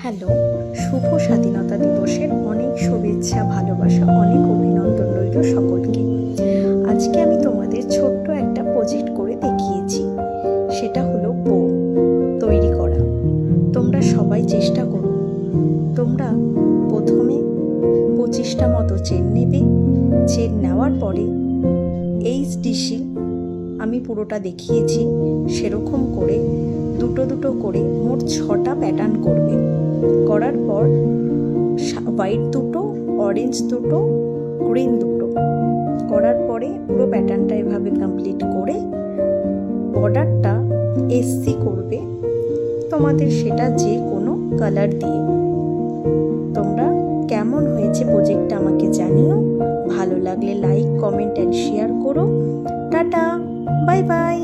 Hello, শুভ স্বাধীনতা দিবসের অনেক শুভেচ্ছা, ভালোবাসা, অনেক অভিনন্দন রইল সকলকে। আজকে আমি তোমাদের ছোট্ট একটা প্রজেক্ট করে দেখিয়েছি, সেটা হলো বো তৈরি করা। তোমরা সবাই চেষ্টা করো। তোমরা প্রথমে 25টা মতো চেন নেবে। চেন নেওয়ার পরে HDC আমি পুরোটা দেখিয়েছি, সেরকম করে দুটো দুটো করে মোট 6টা প্যাটার্ন করবে। করার পর হোয়াইট দুটো, অরেঞ্জ দুটো, গ্রিন দুটো করার পরে পুরো প্যাটার্নটা এভাবে কমপ্লিট করে বর্ডারটা SC করবে তোমাদের, সেটা যে কোনো কালার দিয়ে। তোমরা কেমন হয়েছে প্রজেক্টটা আমাকে জানিও। ভালো লাগলে লাইক, কমেন্ট অ্যান্ড শেয়ার করো। Tata, bye bye.